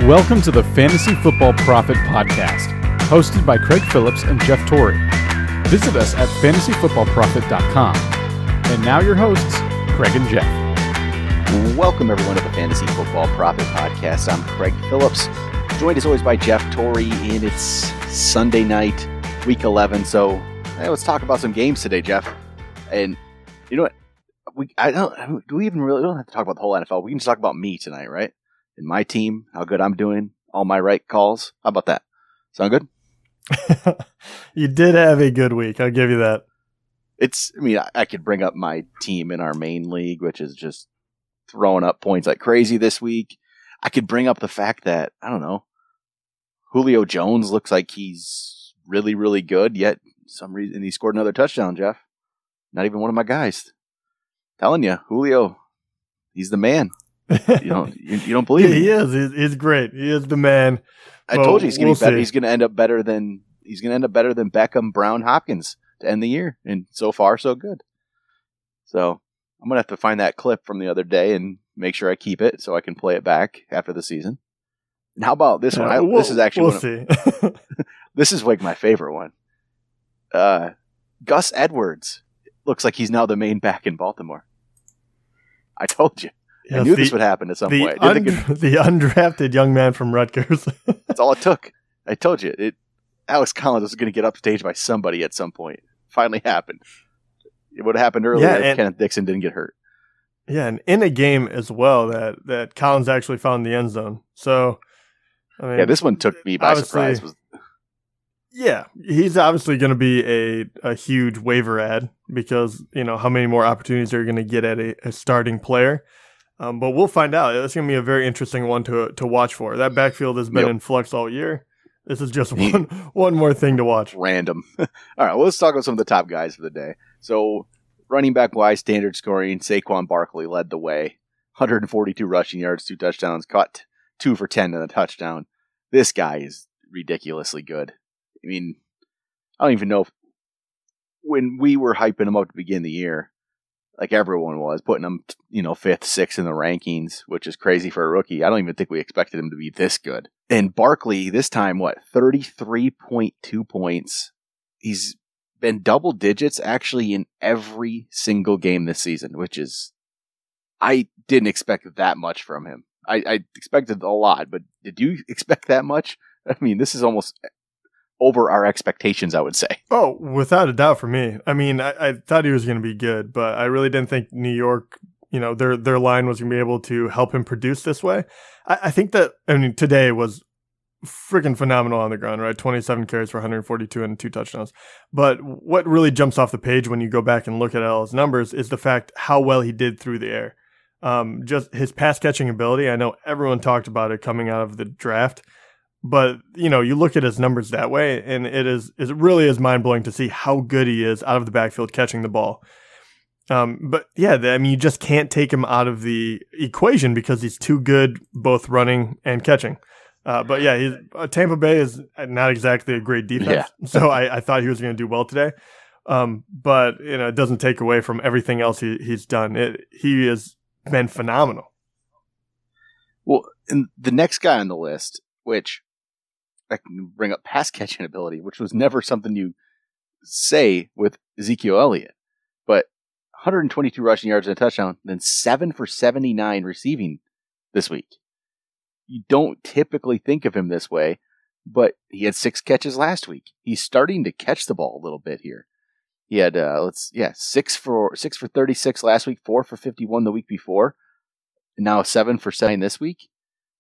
Welcome to the Fantasy Football Prophet podcast, hosted by Craig Phillips and Jeff Torrey. Visit us at fantasyfootballprophet.com. And now your hosts, Craig and Jeff. Welcome everyone to the Fantasy Football Prophet podcast. I'm Craig Phillips, joined as always by Jeff Torrey, and it's Sunday night, week 11. So let's talk about some games today, Jeff. And you know what? We don't have to talk about the whole NFL. We can just talk about me tonight, right? And my team, how good I'm doing, all my right calls. How about that? Sound good? You did have a good week. I'll give you that. I could bring up my team in our main league, which is just throwing up points like crazy this week. I could bring up the fact that, I don't know, Julio Jones looks like he's really, really good, yet for some reason he scored another touchdown, Jeff. Not even one of my guys. Telling you, Julio, he's the man. You don't believe me? He is. He's great. He is the man. I told you he's going to be better. He's going to end up better than Beckham, Brown, Hopkins to end the year. And so far, so good. So I'm going to have to find that clip from the other day and make sure I keep it so I can play it back after the season. And how about this one? This is actually see. This is like my favorite one. Gus Edwards looks like he's now the main back in Baltimore. I told you. Yes, I knew this would happen at some point. The undrafted young man from Rutgers. That's all it took. I told you. Alex Collins was going to get upstaged by somebody at some point. Finally happened. It would have happened earlier if Kenneth Dixon didn't get hurt. Yeah, and in a game as well that Collins actually found the end zone. So, I mean, this one took me by surprise. Yeah, he's obviously going to be a huge waiver ad because, how many more opportunities are you going to get at a starting player? But we'll find out. It's going to be a very interesting one to watch for. That backfield has been in flux all year. This is just one more thing to watch. Random. All right, well, let's talk about some of the top guys for the day. So, running back wise, standard scoring, Saquon Barkley led the way. 142 rushing yards, 2 touchdowns, caught 2 for 10 and a touchdown. This guy is ridiculously good. I mean, I don't even know if when we were hyping him up to begin the year, like everyone was, putting him, 5th, 6th in the rankings, which is crazy for a rookie. I don't even think we expected him to be this good. And Barkley, this time, 33.2 points. He's been double digits actually in every single game this season, which is, I didn't expect that much from him. I expected a lot, but did you expect that much? I mean, this is almost over our expectations, I would say. Oh, without a doubt for me. I mean, I thought he was going to be good, but I really didn't think New York, their line was going to be able to help him produce this way. I think that, today was freaking phenomenal on the ground, right? 27 carries for 142 and 2 touchdowns. But what really jumps off the page when you go back and look at all his numbers is the fact how well he did through the air. Just his pass catching ability. I know everyone talked about it coming out of the draft. But, you look at his numbers that way, and it really is mind-blowing to see how good he is out of the backfield catching the ball. But, yeah, you just can't take him out of the equation because he's too good both running and catching. But, yeah, Tampa Bay is not exactly a great defense, so I thought he was going to do well today. But, it doesn't take away from everything else he's done. He has been phenomenal. Well, and the next guy on the list, which I can bring up pass catching ability, which was never something you say with Ezekiel Elliott. But 122 rushing yards and a touchdown, then 7 for 79 receiving this week. You don't typically think of him this way, but he had 6 catches last week. He's starting to catch the ball a little bit here. He had 6 for 36 last week, 4 for 51 the week before, and now 7 for 7 this week.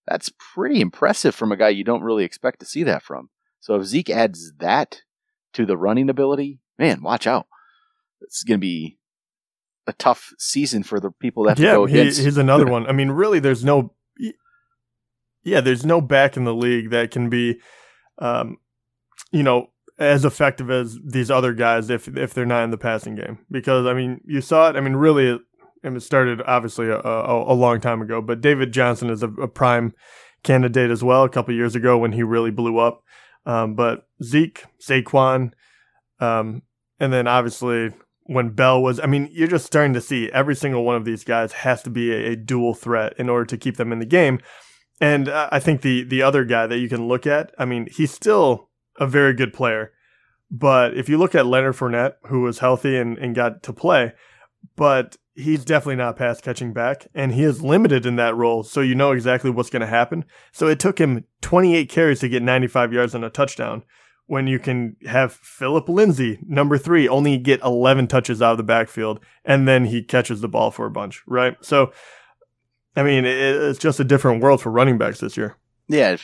That's pretty impressive from a guy you don't really expect to see that from. So if Zeke adds that to the running ability, man, watch out. It's going to be a tough season for the people that have to go against. He's another one. I mean, really, there's no back in the league that can be, as effective as these other guys if they're not in the passing game. Because, you saw it. Really, and it started obviously a long time ago, but David Johnson is a prime candidate as well a couple of years ago when he really blew up. But Zeke, Saquon, and then obviously when Bell was, you're just starting to see every single one of these guys has to be a dual threat in order to keep them in the game. And I think the other guy that you can look at, I mean, he's still a very good player. But if you look at Leonard Fournette, who was healthy and got to play, but he's definitely not pass catching back, and he is limited in that role, so you know exactly what's going to happen. So it took him 28 carries to get 95 yards and a touchdown, when you can have Phillip Lindsay, number 3, only get 11 touches out of the backfield, and then he catches the ball for a bunch, right? So, I mean, it's just a different world for running backs this year. Yeah,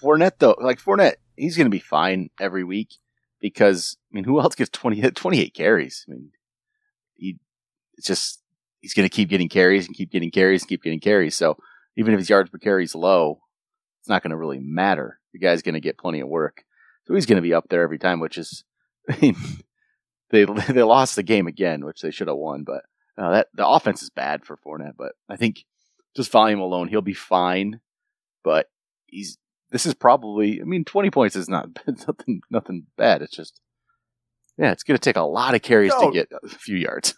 Fournette, though, Fournette, he's going to be fine every week because, I mean, who else gets 28 carries? I mean, he's going to keep getting carries and keep getting carries and keep getting carries. So even if his yards per carry is low, it's not going to really matter. The guy's going to get plenty of work. So he's going to be up there every time, which is, I mean, they lost the game again, which they should have won. But the offense is bad for Fournette. But I think just volume alone, he'll be fine. But this is probably, I mean, 20 points is nothing bad. It's just, yeah, it's going to take a lot of carries to get a few yards.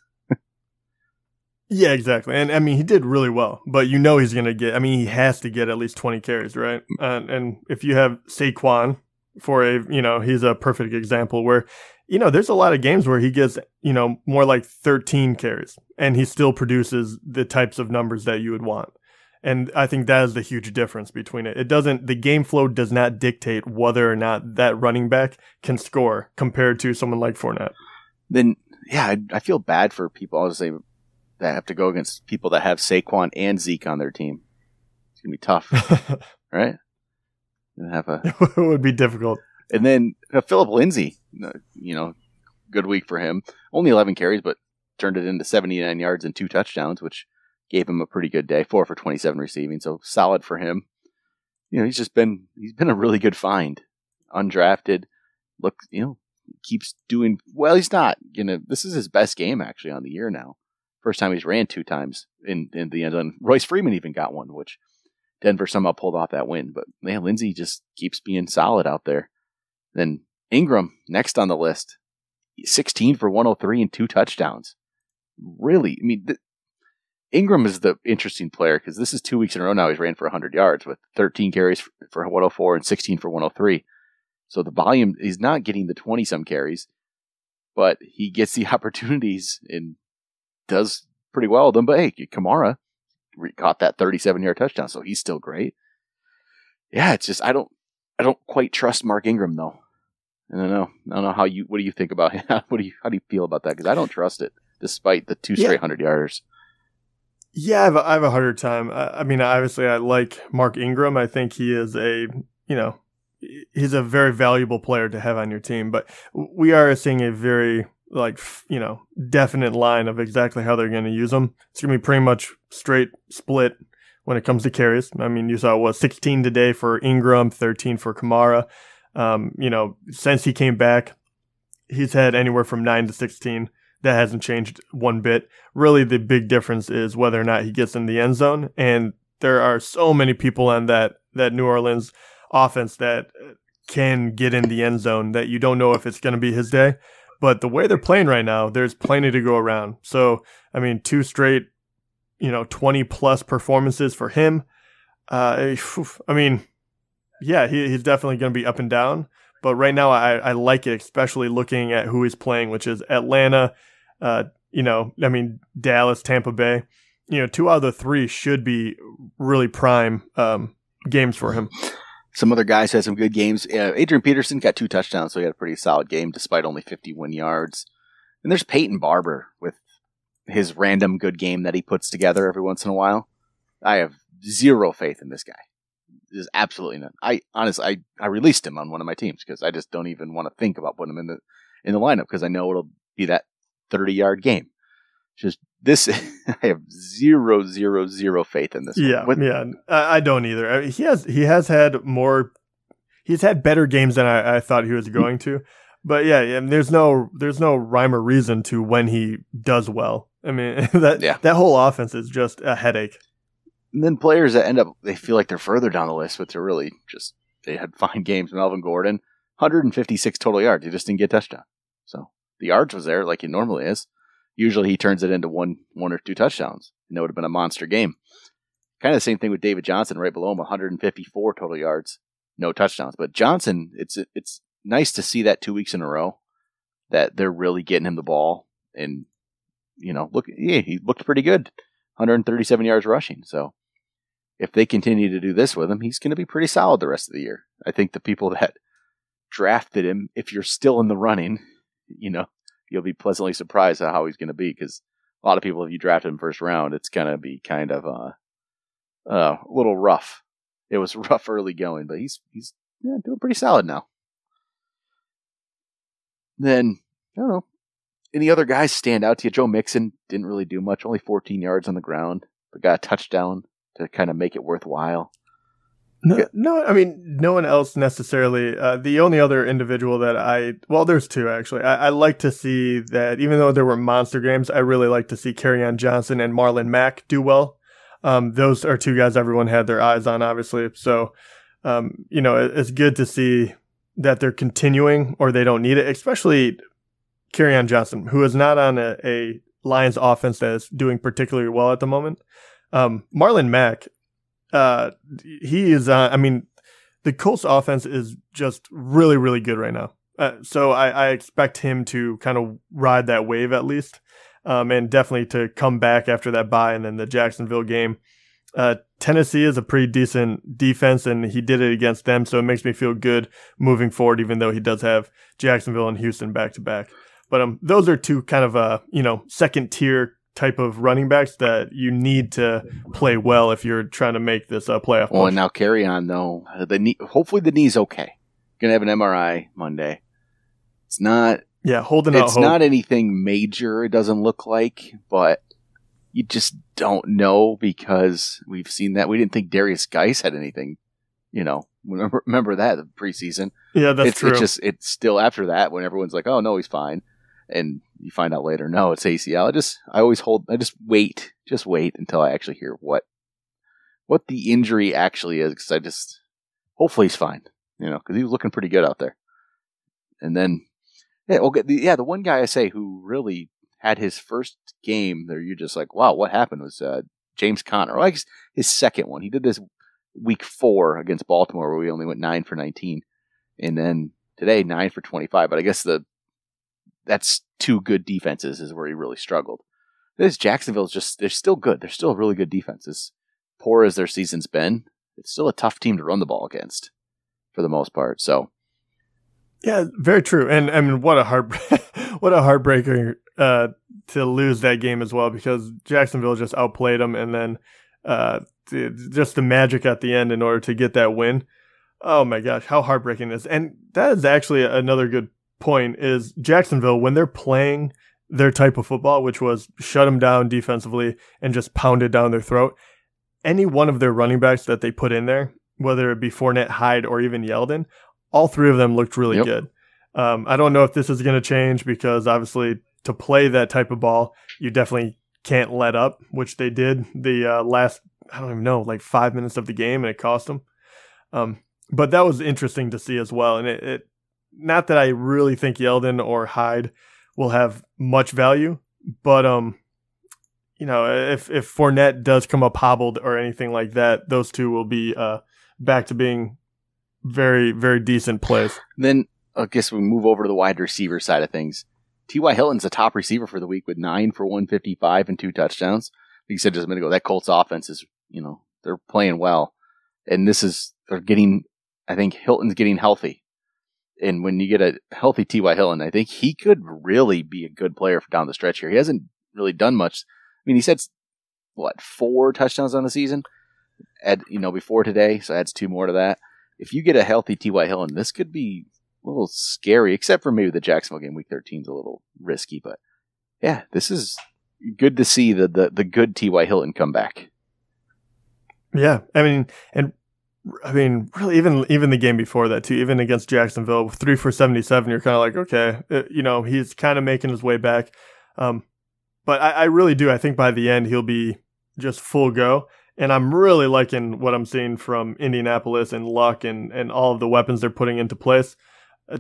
Yeah, exactly. And I mean, he did really well, but you know he's going to get, I mean, he has to get at least 20 carries, right? And if you have Saquon he's a perfect example where, there's a lot of games where he gets, more like 13 carries and he still produces the types of numbers that you would want. And I think that is the huge difference between it. The game flow does not dictate whether or not that running back can score compared to someone like Fournette. Then, yeah, I feel bad for people, I'll say, that have to go against people that have Saquon and Zeke on their team. It's going to be tough, right? It would be difficult. And then Phillip Lindsay, good week for him. Only 11 carries, but turned it into 79 yards and 2 touchdowns, which gave him a pretty good day. 4 for 27 receiving, so solid for him. He's been a really good find. Undrafted, keeps doing well. He's not this is his best game actually on the year now. First time he's ran 2 times in the end zone. Royce Freeman even got one, which Denver somehow pulled off that win. But man, Lindsay just keeps being solid out there. Then Ingram, next on the list, 16 for 103 and 2 touchdowns. Really, I mean, Ingram is the interesting player because this is 2 weeks in a row now he's ran for 100 yards with 13 carries for 104 and 16 for 103. So the volume, he's not getting the 20-some carries, but he gets the opportunities and does pretty well with them. But hey, Kamara caught that 37-yard touchdown, so he's still great. Yeah, it's just I don't quite trust Mark Ingram though. I don't know what do you think about him? How do you feel about that? Because I don't trust it, despite the 2 straight 100-yarders. Yeah, I have a harder time. I mean, obviously, I like Mark Ingram. I think he is he's a very valuable player to have on your team. But we are seeing a very definite line of exactly how they're going to use him. It's going to be pretty much straight split when it comes to carries. I mean, you saw 16 today for Ingram, 13 for Kamara. Since he came back, he's had anywhere from 9 to 16. That hasn't changed one bit. Really, the big difference is whether or not he gets in the end zone. And there are so many people on that New Orleans offense that can get in the end zone that you don't know if it's going to be his day. But the way they're playing right now, there's plenty to go around. So, I mean, 2 straight, 20-plus performances for him. I mean, yeah, he's definitely going to be up and down. But right now, I like it, especially looking at who he's playing, which is Atlanta, Dallas, Tampa Bay. 2 out of the 3 should be really prime games for him. Some other guys had some good games. Adrian Peterson got 2 touchdowns, so he had a pretty solid game despite only 51 yards. And there's Peyton Barber with his random good game that he puts together every once in a while. I have zero faith in this guy. There's absolutely none. I honestly released him on one of my teams because I just don't even want to think about putting him in the lineup because I know it'll be that 30-yard game. Just this, I have zero faith in this. Yeah, I don't either. I mean, he's had better games than I thought he was going to. But yeah, there's no rhyme or reason to when he does well. I mean, that whole offense is just a headache. And then players that end up, they feel like they're further down the list, but they're really just, they had fine games. Melvin Gordon, 156 total yards. He just didn't get a touchdown. So the yards was there like he normally is. Usually he turns it into one or 2 touchdowns. And it would have been a monster game. Kind of the same thing with David Johnson right below him, 154 total yards, no touchdowns. But Johnson, it's nice to see that 2 weeks in a row that they're really getting him the ball. And, he looked pretty good, 137 yards rushing. So if they continue to do this with him, he's going to be pretty solid the rest of the year. I think the people that drafted him, if you're still in the running, you'll be pleasantly surprised at how he's going to be, because a lot of people, if you drafted him first round, it's going to be kind of a little rough. It was rough early going, but he's doing pretty solid now. Then, I don't know, any other guys stand out to you? Joe Mixon didn't really do much, only 14 yards on the ground, but got a touchdown to kind of make it worthwhile. No, I mean, no one else necessarily. The only other individual that there's two actually. I like to see that, even though there were monster games, I really like to see Kerryon Johnson and Marlon Mack do well. Those are two guys everyone had their eyes on, obviously. So, it's good to see that they're continuing, or they don't need it, especially Kerryon Johnson, who is not on a Lions offense that is doing particularly well at the moment. Marlon Mack, he is, the Colts offense is just really, really good right now. So I expect him to kind of ride that wave at least, and definitely to come back after that bye and then the Jacksonville game. Tennessee is a pretty decent defense, and he did it against them, so it makes me feel good moving forward, even though he does have Jacksonville and Houston back to back. But those are two kind of second tier type of running backs that you need to play well if you're trying to make this playoff. Well, and now Kerryon, though, hopefully the knee's okay. Gonna have an MRI Monday. It's not. Yeah, holding out hope. It's not anything major. It doesn't look like, but you just don't know, because we've seen that. We didn't think Darius Geis had anything. Remember that the preseason. Yeah, that's true. It's still after that when everyone's like, "Oh no, he's fine," and you find out later, no, it's ACL. I just wait until I actually hear what the injury actually is, because hopefully he's fine, because he was looking pretty good out there. And then, the one guy I say who really had his first game there, you're just like, wow, what happened, was James Conner. Well, I guess his second one. He did this week 4 against Baltimore, where we only went 9 for 19, and then today 9 for 25. But I guess that's two good defenses is where he really struggled. Jacksonville's they're still good. They're still a really good defense. As poor as their season's been, it's still a tough team to run the ball against for the most part. So, yeah, very true. And I mean, what a heartbreaker to lose that game as well, because Jacksonville just outplayed them, and then just the magic at the end in order to get that win. Oh my gosh, how heartbreaking this! And that is actually another good point, is Jacksonville, when they're playing their type of football, which was shut them down defensively and just pound it down their throat, any one of their running backs that they put in there, whether it be Fournette, Hyde, or even Yeldon, all three of them looked really good. I don't know if this is going to change, because obviously to play that type of ball, you definitely can't let up, which they did the last, 5 minutes of the game, and it cost them. But that was interesting to see as well. And it not that I really think Yeldon or Hyde will have much value, but if Fournette does come up hobbled or anything like that, those two will be back to being very, very decent plays. Then I guess we move over to the wide receiver side of things. T.Y. Hilton's the top receiver for the week with 9 for 155 and 2 touchdowns. Like you said just a minute ago, that Colts offense is, they're playing well, and I think Hilton's getting healthy. And when you get a healthy T.Y. Hilton, I think he could really be a good player down the stretch here. He hasn't really done much. I mean, he's had, 4 touchdowns on the season before today, so adds 2 more to that. If you get a healthy T.Y. Hilton, this could be a little scary, except for maybe the Jacksonville game. Week 13 is a little risky, but yeah, this is good to see the good T.Y. Hilton come back. Yeah, I mean, really, even the game before that too, even against Jacksonville, 3 for 77, you're kind of like, okay, he's kind of making his way back. But I really do. I think by the end he'll be just full go, and I'm really liking what I'm seeing from Indianapolis and Luck and all of the weapons they're putting into place.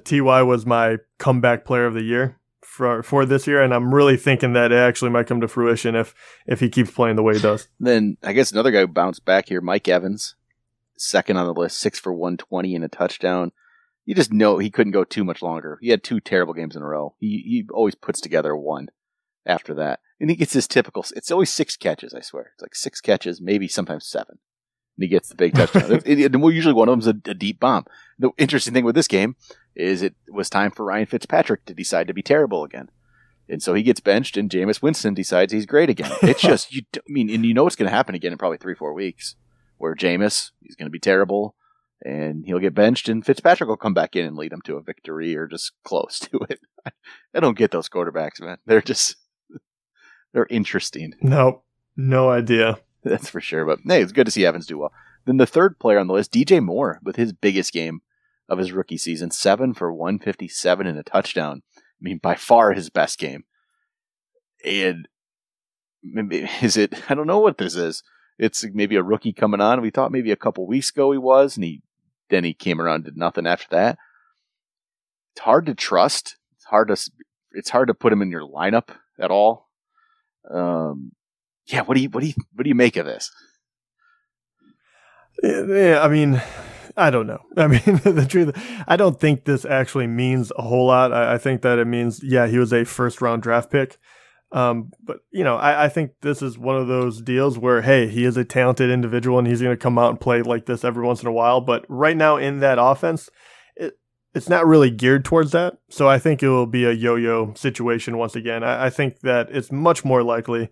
Ty was my comeback player of the year for this year, and I'm really thinking that it actually might come to fruition if he keeps playing the way he does. Then I guess another guy who bounced back here, Mike Evans, second on the list, 6 for 120 and a touchdown. You just know he couldn't go too much longer. He had 2 terrible games in a row. He always puts together one after that. And he gets his typical, it's always 6 catches, I swear. It's like 6 catches, maybe sometimes 7. And he gets the big touchdown. Usually one of them's a deep bomb. The interesting thing with this game is it was time for Ryan Fitzpatrick to decide to be terrible again. And so he gets benched and Jameis Winston decides he's great again. It's just, and you know it's going to happen again in probably 3-4 weeks where Jameis, he's going to be terrible. And he'll get benched, and Fitzpatrick will come back in and lead him to a victory or just close to it. I don't get those quarterbacks, man. They're interesting. No idea. That's for sure. But hey, it's good to see Evans do well. Then the third player on the list, DJ Moore, with his biggest game of his rookie season, 7 for 157 and a touchdown. I mean, by far his best game. And I don't know what this is. It's maybe a rookie coming on. We thought maybe a couple weeks ago he was, and then he came around and did nothing after that. It's hard to trust. It's hard to put him in your lineup at all. Yeah, what do you make of this? Yeah, I mean, I don't know. I mean, the truth, I don't think this actually means a whole lot. I think that it means, yeah, he was a first-round draft pick. But, I think this is one of those deals where, hey, he is a talented individual and he's going to come out and play like this every once in a while. But right now in that offense, it's not really geared towards that. So I think it will be a yo-yo situation once again. I think that it's much more likely,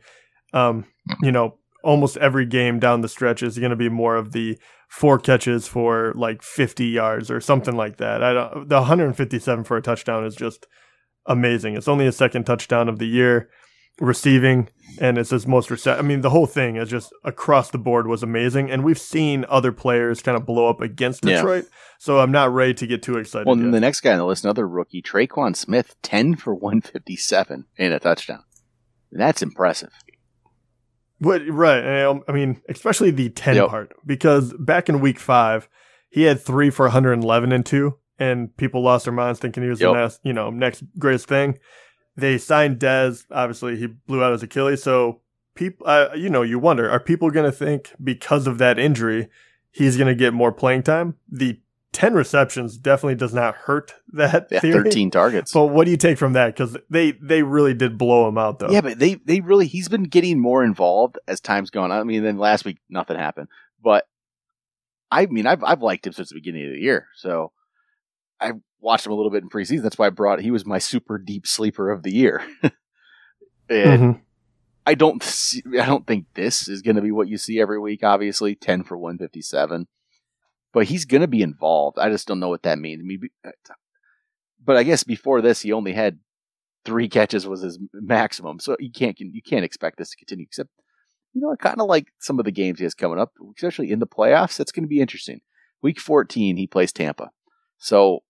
almost every game down the stretch is going to be more of the 4 catches for like 50 yards or something like that. The 157 for a touchdown is just amazing. It's only his second touchdown of the year receiving, and it's his most the whole thing is just across the board was amazing, and we've seen other players kind of blow up against Detroit, so I'm not ready to get too excited. Well, the next guy on the list, another rookie, Traquan Smith, 10 for 157 and a touchdown. That's impressive. But, right, I mean, especially the 10 part, because back in week 5, he had 3 for 111 and 2, and people lost their minds thinking he was the next greatest thing. They signed Dez. Obviously, he blew out his Achilles. So, people, you wonder, are people going to think because of that injury, he's going to get more playing time? The 10 receptions definitely does not hurt that theory. 13 targets. But what do you take from that? Because they really did blow him out, though. Yeah, but they really, he's been getting more involved as time's gone on. I mean, then last week, nothing happened. But, I mean, I've liked him since the beginning of the year. So, I watched him a little bit in preseason. That's why he was my super deep sleeper of the year. And I don't think this is going to be what you see every week, obviously, 10 for 157. But he's going to be involved. I just don't know what that means. But I guess before this, he only had 3 catches was his maximum. So you can't expect this to continue. Except, I kind of like some of the games he has coming up, especially in the playoffs. That's going to be interesting. Week 14, he plays Tampa. So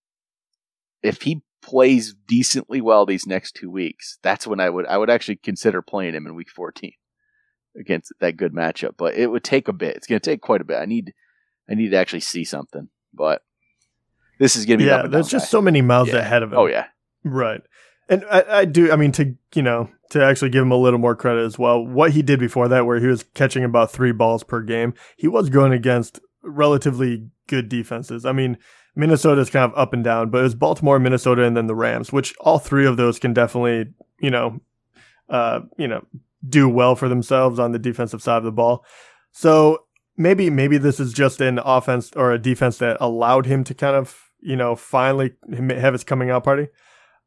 if he plays decently well these next 2 weeks, that's when I would actually consider playing him in week 14 against that good matchup. But it would take a bit. It's going to take quite a bit. I need to actually see something. But this is going to be there's just so many mouths ahead of him. Oh yeah, right. And I do. I mean, to actually give him a little more credit as well. What he did before that, where he was catching about 3 balls per game, he was going against relatively good defenses. I mean, Minnesota is kind of up and down, but it was Baltimore, Minnesota, and then the Rams, which all 3 of those can definitely, do well for themselves on the defensive side of the ball. So maybe this is just an offense or a defense that allowed him to kind of, finally have his coming out party.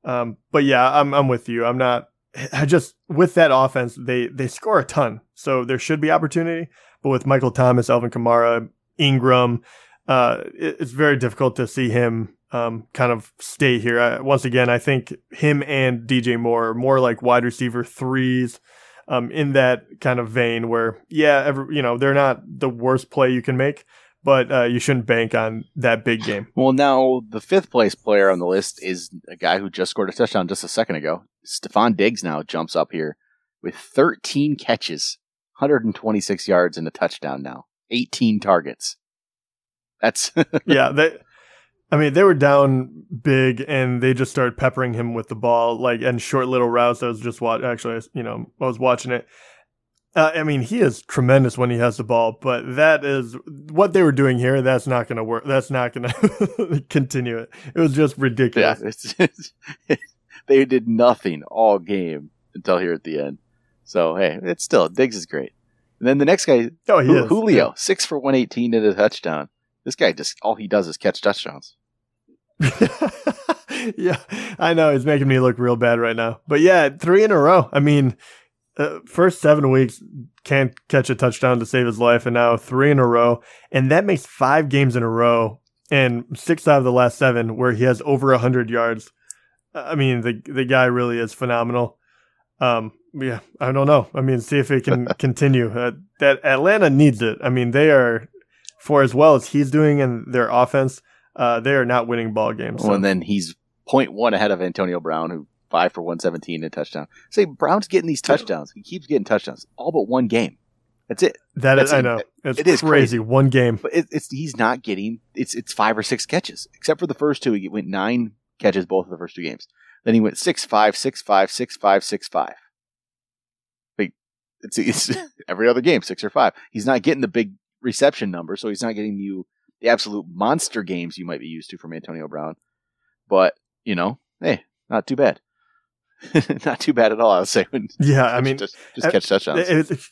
But yeah, I'm with you. With that offense, they score a ton. So there should be opportunity, but with Michael Thomas, Alvin Kamara, Ingram, it's very difficult to see him kind of stay here. Once again, I think him and DJ Moore are more like wide receiver 3s in that kind of vein where, they're not the worst play you can make, but you shouldn't bank on that big game. Well, now the 5th place player on the list is a guy who just scored a touchdown just a second ago. Stephon Diggs now jumps up here with 13 catches, 126 yards and a touchdown now, 18 targets. That's I mean, they were down big, and they just started peppering him with the ball, like, and short little routes. I was just actually, I was watching it. I mean, he is tremendous when he has the ball, but that is what they were doing here. That's not going to work. That's not going to continue it. It was just ridiculous. Yeah, they did nothing all game until here at the end. So, hey, it's still, Diggs is great. And then the next guy, Julio, 6 for 118 and a touchdown. This guy all he does is catch touchdowns. Yeah, I know. He's making me look real bad right now. But yeah, 3 in a row. I mean, first 7 weeks can't catch a touchdown to save his life, and now 3 in a row. And that makes 5 games in a row and 6 out of the last 7 where he has over 100 yards. I mean, the guy really is phenomenal. Yeah, I don't know. I mean, see if it can continue. That Atlanta needs it. I mean, they are, for as well as he's doing in their offense, they are not winning ball games. Well, and then he's 0.1 ahead of Antonio Brown, who 5 for 117 and a touchdown. Say Brown's getting these touchdowns. He keeps getting touchdowns, all but one game. That's it. I know. It is crazy. One game, but he's not getting. It's 5 or 6 catches, except for the first 2. He went 9 catches both of the first 2 games. Then he went 6-5, 6-5, 6-5, 6-5. Like it's every other game 6 or 5. He's not getting the big reception number, so he's not getting you the absolute monster games you might be used to from Antonio Brown. But hey, not too bad. Not too bad at all, I would say. I mean, just catch touchdowns.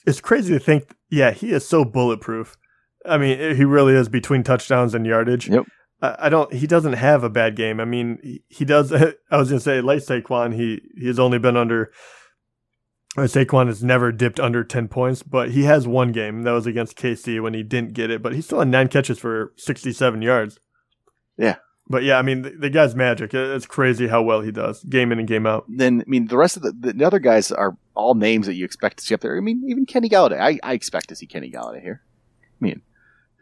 It's crazy to think. Yeah, he is so bulletproof. I mean, he really is between touchdowns and yardage. Yep. He doesn't have a bad game. I mean, he does. I was going to say, like Saquon, he has only been under. Saquon has never dipped under 10 points, but he has one game. That was against KC when he didn't get it, but he still had 9 catches for 67 yards. Yeah. But yeah, I mean, the guy's magic. It's crazy how well he does, game in and game out. Then, I mean, the rest of the other guys are all names that you expect to see up there. I mean, even Kenny Galladay. I expect to see Kenny Galladay here. I mean,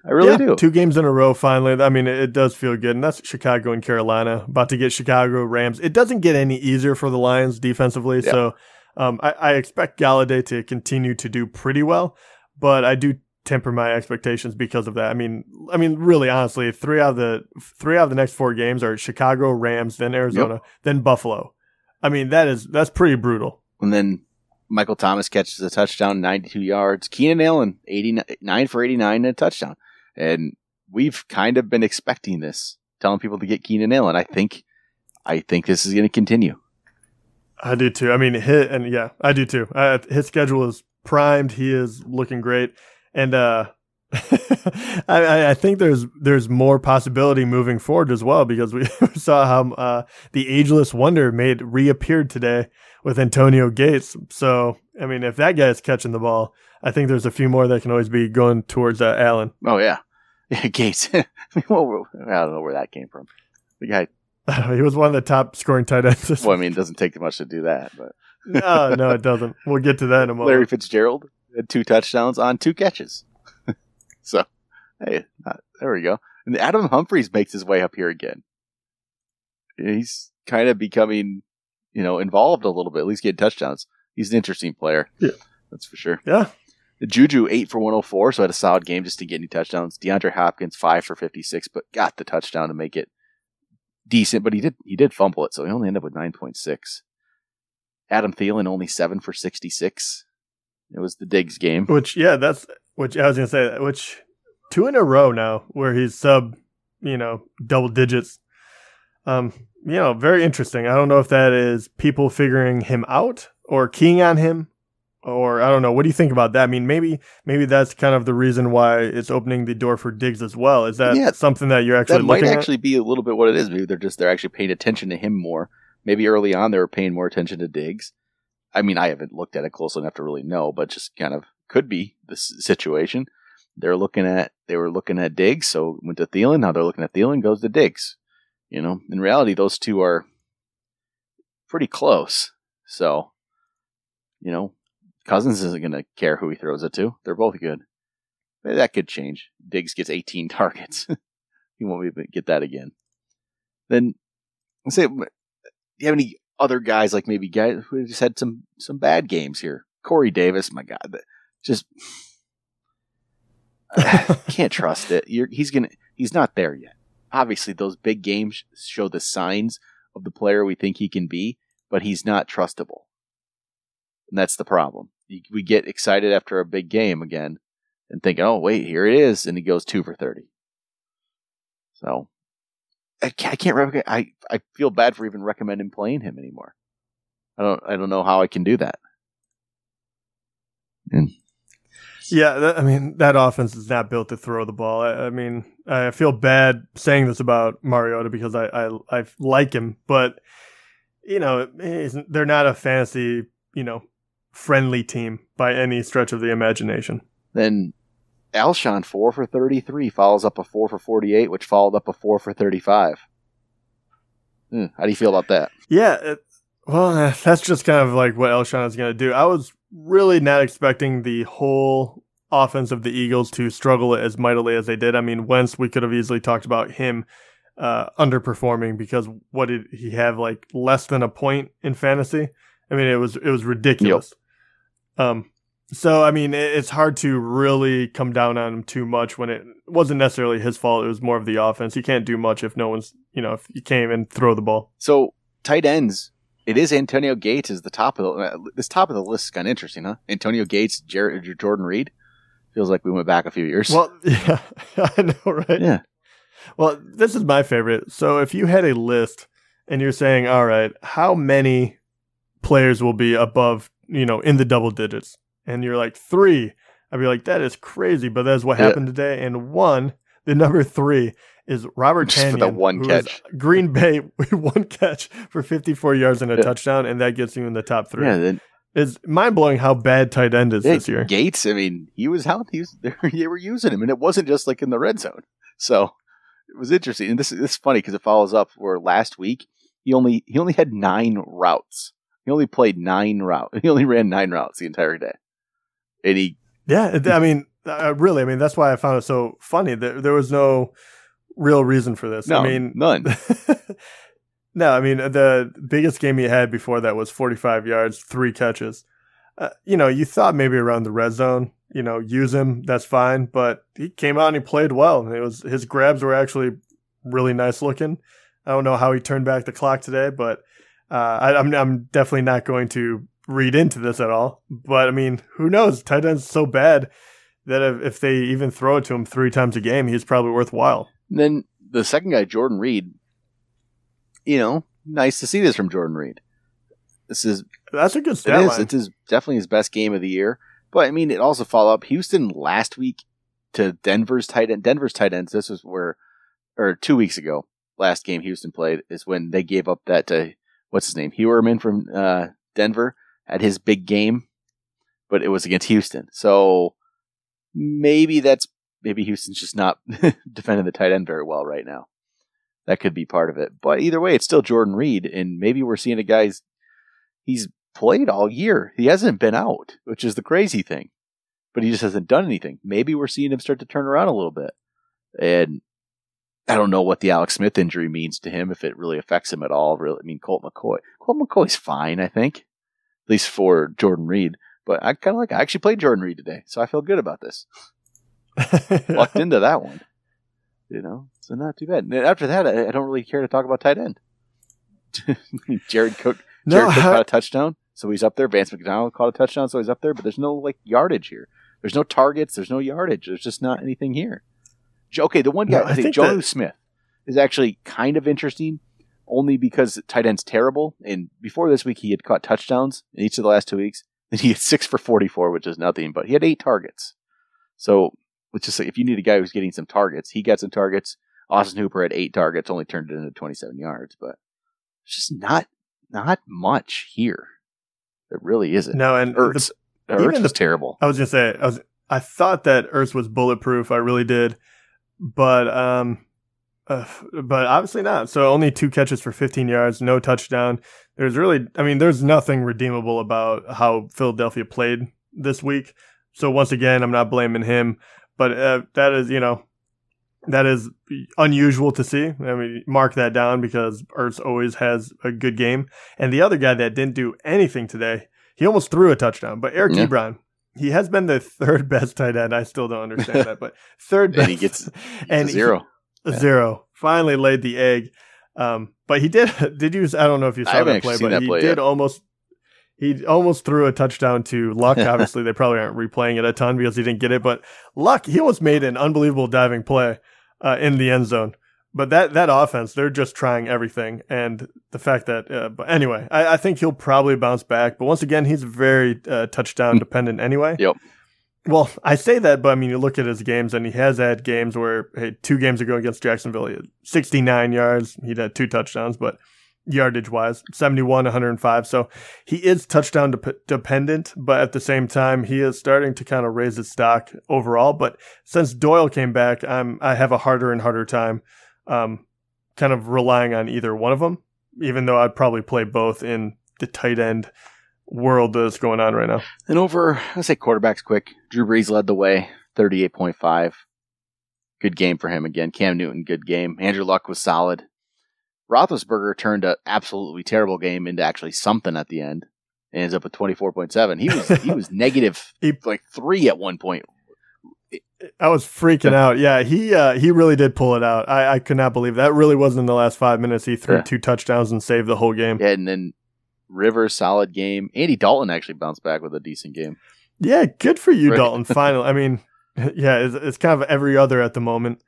I really do. 2 games in a row, finally. I mean, it does feel good. And that's Chicago and Carolina. About to get Chicago Rams. It doesn't get any easier for the Lions defensively. Yeah. So I expect Galladay to continue to do pretty well. But I do temper my expectations because of that. I mean, really, honestly, 3 out of the next 4 games are Chicago, Rams, then Arizona, then Buffalo. I mean, that's pretty brutal. And then Michael Thomas catches a touchdown, 92 yards. Keenan Allen, 89 for 89 and a touchdown. And we've kind of been expecting this, telling people to get Keenan Allen. I think this is going to continue. I do too. I mean, I do too. His schedule is primed. He is looking great. And I think there's more possibility moving forward as well, because we saw how the ageless wonder reappeared today with Antonio Gates. So, I mean, if that guy's catching the ball, I think there's a few more that can always be going towards Allen. Oh, yeah. Gates. I don't know where that came from. The guy. He was one of the top scoring tight ends. Well, I mean, it doesn't take much to do that. But No, it doesn't. We'll get to that in a moment. Larry Fitzgerald had 2 touchdowns on 2 catches. So, hey, there we go. And Adam Humphries makes his way up here again. He's kind of becoming, involved a little bit, at least getting touchdowns. He's an interesting player. Yeah. That's for sure. Yeah. Juju, 8 for 104, so had a solid game just to get any touchdowns. DeAndre Hopkins, 5 for 56, but got the touchdown to make it decent, but he did fumble it, so he only ended up with 9.6. Adam Thielen, only 7 for 66. It was the Diggs game. Which I was going to say, 2 in a row now where he's sub, double digits. Very interesting. I don't know if that is people figuring him out or keying on him, or I don't know. What do you think about that? I mean, maybe that's kind of the reason why it's opening the door for Diggs as well. Is that something that you're actually looking at? That might actually be a little bit what it is. Maybe they're actually paying attention to him more. Maybe early on they were paying more attention to Diggs. I mean, I haven't looked at it close enough to really know, but just kind of could be the situation. They were looking at Diggs, so went to Thielen. Now they're looking at Thielen, goes to Diggs. In reality, those 2 are pretty close. So, Cousins isn't going to care who he throws it to. They're both good. That could change. Diggs gets 18 targets. He won't be able to get that again. Then, let's say, do you have any other guys, like maybe guys who just had some bad games here? Corey Davis, my God, just can't trust it. He's not there yet. obviously those big games show the signs of the player we think he can be, but he's not trustable. And that's the problem. We get excited after a big game again and think, oh, wait, here it is. And he goes 2 for 30. So I can't. I feel bad for even recommending playing him anymore. I don't know how I can do that. Yeah, that offense is not built to throw the ball. I feel bad saying this about Mariota because I like him, but they're not a fantasy friendly team by any stretch of the imagination. Then Alshon 4 for 33 follows up a 4 for 48, which followed up a 4 for 35. How do you feel about that? Yeah, that's just kind of like what Alshon is going to do. I was really not expecting the whole offense of the Eagles to struggle as mightily as they did. I mean, Wentz, we could have easily talked about him underperforming because what did he have, like less than a point in fantasy? I mean, it was ridiculous. Yep. So, I mean, it's hard to really come down on him too much when it wasn't necessarily his fault. It was more of the offense. You can't do much if no one's, if you can't even throw the ball. So, tight ends, it is Antonio Gates is the top of this top of the list is kind of interesting, huh? Antonio Gates, Jordan Reed. Feels like we went back a few years. Well, yeah, I know, right? Yeah. Well, this is my favorite. So, if you had a list and you're saying, all right, how many players will be above, in the double digits? And you're like 3. I'd be like, that is crazy, but that's what happened today. And the number 3 is Robert Tonyan, for the one catch. Green Bay, 1 catch for 54 yards and a touchdown, and that gets you in the top 3. Yeah, it's mind blowing how bad tight end is this year. Gates, I mean, he was healthy. They were using him, and it wasn't just like in the red zone. So it was interesting. And this is funny because it follows up where last week he only had 9 routes. He only played 9 routes. He only ran 9 routes the entire day. And that's why I found it so funny. There was no real reason for this. No, none. No, I mean, the biggest game he had before that was 45 yards, 3 catches. You thought maybe around the red zone, use him, that's fine. But he came out and he played well. His grabs were actually really nice looking. I don't know how he turned back the clock today, but I'm definitely not going to read into this at all. But, I mean, who knows? Tight end's so bad that if they even throw it to him 3 times a game, he's probably worthwhile. And then the second guy, Jordan Reed, nice to see this from Jordan Reed. That's a good stat line. It is definitely his best game of the year. But, I mean, it also followed up Houston last week to Denver's tight end. Denver's tight ends, this was 2 weeks ago, last game Houston played, is when they gave up that to, what's his name? Hewerman from Denver had his big game, but it was against Houston. So maybe Houston's just not defending the tight end very well right now. That could be part of it. But either way, it's still Jordan Reed, and maybe we're seeing a guy he's played all year. He hasn't been out, which is the crazy thing. But he just hasn't done anything. Maybe we're seeing him start to turn around a little bit. And I don't know what the Alex Smith injury means to him, if it really affects him at all. Really, I mean, Colt McCoy's fine, I think. At least for Jordan Reed. But I actually played Jordan Reed today, so I feel good about this. Lucked into that one. So not too bad. And after that, I don't really care to talk about tight end. Jared Cook caught a touchdown, so he's up there. Vance McDonald caught a touchdown, so he's up there. But there's no yardage here. There's no targets. There's no yardage. There's just not anything here. Okay, the one guy, I think Jonnu Smith is actually kind of interesting, only because tight end's terrible. And before this week, he had caught touchdowns in each of the last 2 weeks. And he had 6 for 44, which is nothing, but he had 8 targets. So, which is like, if you need a guy who's getting some targets, he got some targets. Austin Hooper had 8 targets, only turned it into 27 yards, but it's just not much here. It really isn't. No, and Ertz was terrible. I was going to say, I thought that Ertz was bulletproof. I really did. But obviously not. So only 2 catches for 15 yards, no touchdown. There's nothing redeemable about how Philadelphia played this week. So once again, I'm not blaming him, but that is unusual to see. I mean, mark that down because Ertz always has a good game. And the other guy that didn't do anything today, he almost threw a touchdown, but Eric Ebron. He has been the 3rd best tight end. I still don't understand that, but 3rd best. And he gets 0. 0. finally laid the egg. But he did use, I don't know if you saw that play, but he almost threw a touchdown to Luck. Obviously, they probably aren't replaying it a ton because he didn't get it, but Luck, he almost made an unbelievable diving play in the end zone. But that offense, they're just trying everything. And the fact that, but anyway, I think he'll probably bounce back. But once again, he's very touchdown dependent anyway. Yep. Well, I say that, but I mean, you look at his games, and he has had games where, hey, 2 games ago against Jacksonville, he had 69 yards. He'd had 2 touchdowns, but yardage-wise, 71, 105. So he is touchdown dependent, but at the same time, he is starting to kind of raise his stock overall. But since Doyle came back, I have a harder and harder time kind of relying on either one of them, even though I'd probably play both in the tight end world that's going on right now. And over, let's say quarterbacks quick. Drew Brees led the way, 38.5. Good game for him again. Cam Newton, good game. Andrew Luck was solid. Roethlisberger turned an absolutely terrible game into actually something at the end. And ends up with 24.7. He was negative like 3 at one point. I was freaking out. Yeah, he really did pull it out. I could not believe that. Really wasn't in the last 5 minutes. He threw 2 touchdowns and saved the whole game. Yeah, and then Rivers, solid game. Andy Dalton actually bounced back with a decent game. Yeah, good for you, Dalton. Finally, I mean, yeah, it's kind of every other at the moment.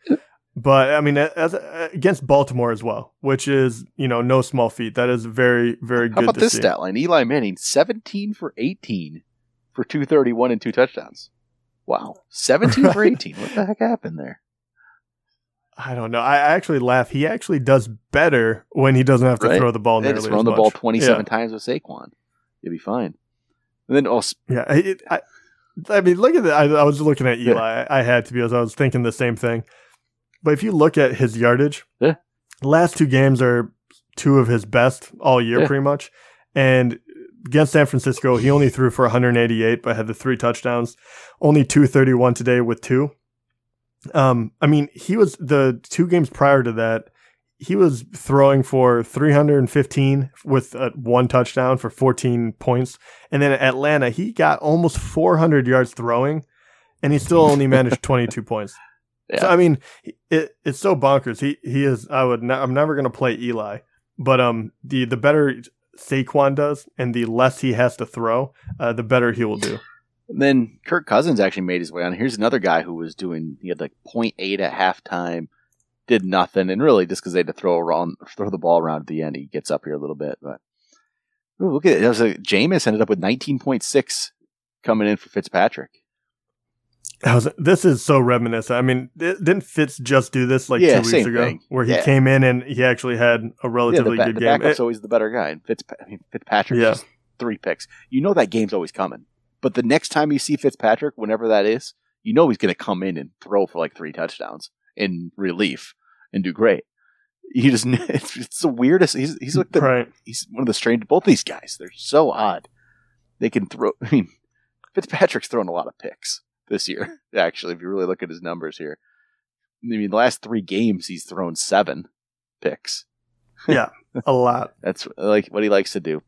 But I mean, against Baltimore as well, which is no small feat. That is very, very good. How about to this see. stat line? Eli Manning, 17 for 18 for 231 and 2 touchdowns. Wow, 17 for 18. What the heck happened there? I don't know. I actually laugh. He actually does better when he doesn't have to throw the ball nearly as much. Thrown the ball 27 times with Saquon. You'll be fine. And then I mean, look at that. I was looking at Eli. Yeah. I had to because I was thinking the same thing. But if you look at his yardage, the last 2 games are 2 of his best all year, pretty much. And against San Francisco, he only threw for 188, but had the 3 touchdowns. Only 231 today with 2. I mean, he was the 2 games prior to that, he was throwing for 315 with 1 touchdown for 14 points. And then at Atlanta, he got almost 400 yards throwing, and he still only managed 22 points. Yeah. So, I mean, it's so bonkers. He is, I'm never going to play Eli, but the better Saquon does and the less he has to throw, the better he will do. And then Kirk Cousins actually made his way on. Here's another guy who was he had like 0.8 at halftime, did nothing, and really just because they had to throw the ball around at the end, he gets up here a little bit. But look at it. Jameis ended up with 19.6 coming in for Fitzpatrick. This is so reminiscent. I mean, didn't Fitz just do this 2 weeks ago, where he came in and he actually had a relatively good game? The backup's always the better guy. And Fitzpatrick just 3 picks. You know that game's always coming. But the next time you see Fitzpatrick, whenever that is, you know he's going to come in and throw for like 3 touchdowns in relief and do great. He just it's the weirdest. He's like he's one of the strange. Both these guys, they're so odd. They can throw. I mean, Fitzpatrick's thrown a lot of picks this year. Actually, if you really look at his numbers here, I mean, the last 3 games he's thrown 7 picks. Yeah, a lot. That's like what he likes to do.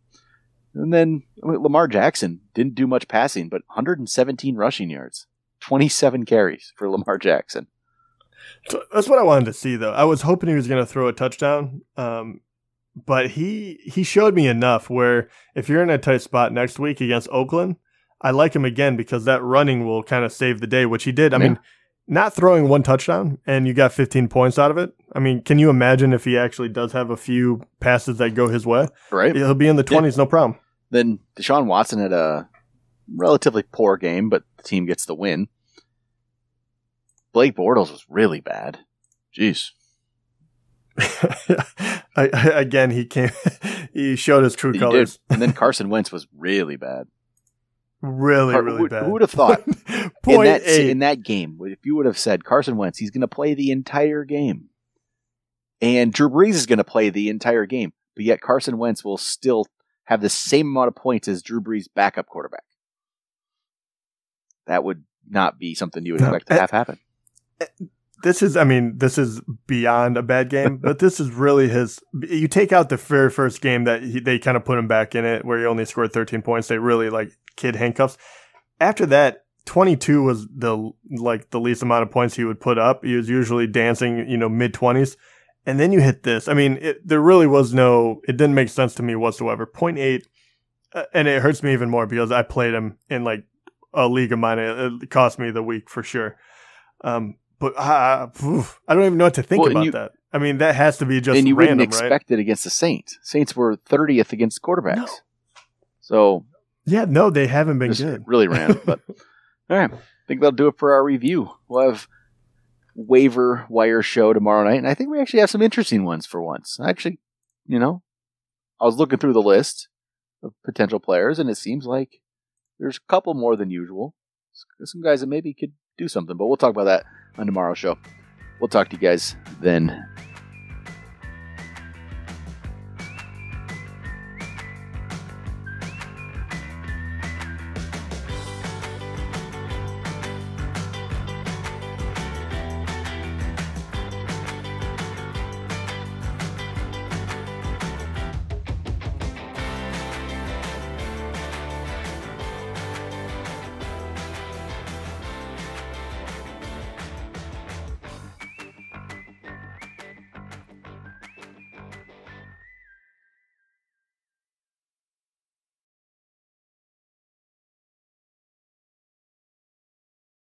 And then Lamar Jackson didn't do much passing, but 117 rushing yards, 27 carries for Lamar Jackson. So that's what I wanted to see, though. I was hoping he was going to throw a touchdown, but he showed me enough where if you're in a tight spot next week against Oakland, I like him again because that running will kind of save the day, which he did. I mean, not throwing 1 touchdown and you got 15 points out of it. I mean, can you imagine if he actually does have a few passes that go his way? Right. He'll be in the 20s, no problem. Then Deshaun Watson had a relatively poor game, but the team gets the win. Blake Bortles was really bad. Jeez. Again, he showed his true colors. And then Carson Wentz was really bad. Really bad. Who would have thought in that game, if you would have said Carson Wentz, he's going to play the entire game, and Drew Brees is going to play the entire game, but yet Carson Wentz will still have the same amount of points as Drew Brees' backup quarterback. That would not be something you would expect to have happen. This is beyond a bad game, but this is really you take out the very first game that they kind of put him back in it, where he only scored 13 points. They really kid handcuffs. After that, 22 was the least amount of points he would put up. He was usually dancing, mid-20s. And then you hit this. I mean, there really was it didn't make sense to me whatsoever. 0.8, and it hurts me even more because I played him in like a league of mine. It cost me the week for sure. But I don't even know what to think about that. I mean, that has to be just and you random, wouldn't expect it against the Saints. Saints were 30th against quarterbacks. No. So yeah, no, they haven't been good. Really random. But all right, I think that'll do it for our review. We'll have waiver wire show tomorrow night, and I think we actually have some interesting ones for once. Actually, I was looking through the list of potential players, and it seems like there's a couple more than usual. Some guys that maybe could do something, but we'll talk about that on tomorrow's show. We'll talk to you guys then.